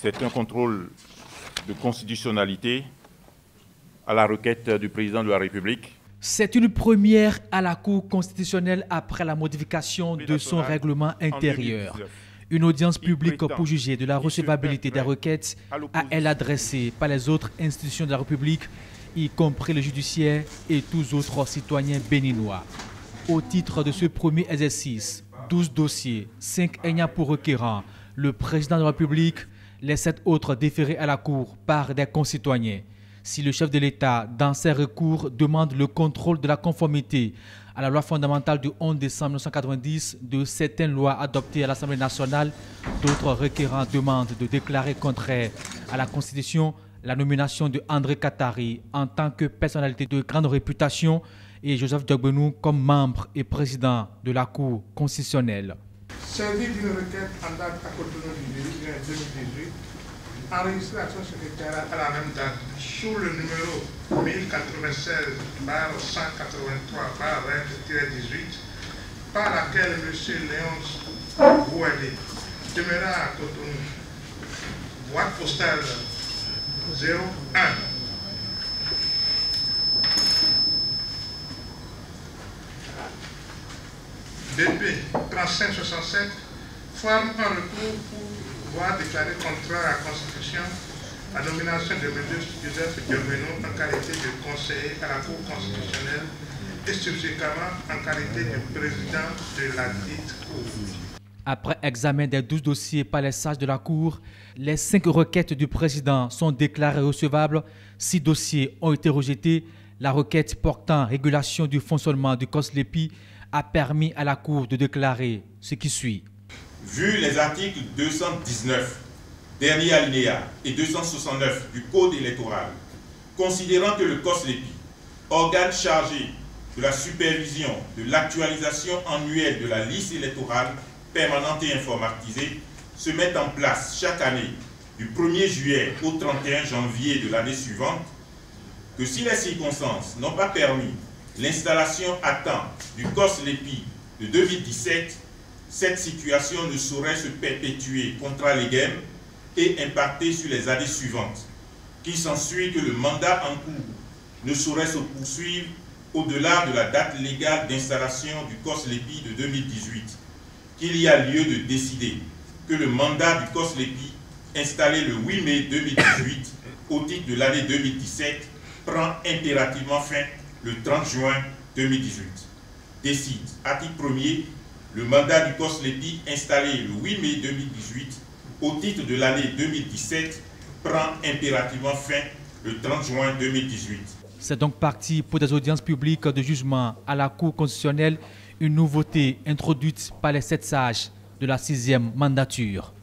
C'est un contrôle de constitutionnalité à la requête du président de la République. C'est une première à la Cour constitutionnelle après la modification de son règlement intérieur. Une audience publique pour juger de la recevabilité des requêtes à elle adressées par les autres institutions de la République, y compris le judiciaire et tous autres citoyens béninois. Au titre de ce premier exercice, 12 dossiers, 5 ayant pour requérant le président de la République, les 7 autres déférés à la Cour par des concitoyens. Si le chef de l'État, dans ses recours, demande le contrôle de la conformité à la loi fondamentale du 11 décembre 1990 de certaines lois adoptées à l'Assemblée nationale, d'autres requérants demandent de déclarer contraire à la Constitution la nomination de André Katari en tant que personnalité de grande réputation et Joseph Diogbenou comme membre et président de la Cour constitutionnelle. Servi d'une requête en date à Cotonou du 2018, enregistré à son secrétariat à la même date sous le numéro 1096/183/20-18 par laquelle M. Léonce Bouadé demeura à Cotonou, boîte postale 01 BP 3567 forme un recours pour voir déclarer contraire à la Constitution la nomination de M. Joseph Diogbenou en qualité de conseiller à la Cour constitutionnelle et subséquemment en qualité de président de la dite Cour. Après examen des 12 dossiers par les sages de la Cour, les 5 requêtes du président sont déclarées recevables. 6 dossiers ont été rejetés. La requête portant régulation du fonctionnement du COSLEPI a permis à la Cour de déclarer ce qui suit. Vu les articles 219, dernier alinéa, et 269 du Code électoral, considérant que le COSLEPI, organe chargé de la supervision de l'actualisation annuelle de la liste électorale permanente et informatisée, se met en place chaque année du 1er juillet au 31 janvier de l'année suivante, que si les circonstances n'ont pas permis l'installation à temps du COSLEPI de 2017, cette situation ne saurait se perpétuer contra legem et impacter sur les années suivantes, qu'il s'ensuit que le mandat en cours ne saurait se poursuivre au-delà de la date légale d'installation du COSLEPI de 2018, qu'il y a lieu de décider que le mandat du COSLEPI installé le 8 mai 2018 au titre de l'année 2017 prend impérativement fin le 30 juin 2018. Décide, à titre premier, le mandat du COSLEPI installé le 8 mai 2018 au titre de l'année 2017 prend impérativement fin le 30 juin 2018. C'est donc parti pour des audiences publiques de jugement à la Cour constitutionnelle, une nouveauté introduite par les 7 sages de la 6e mandature.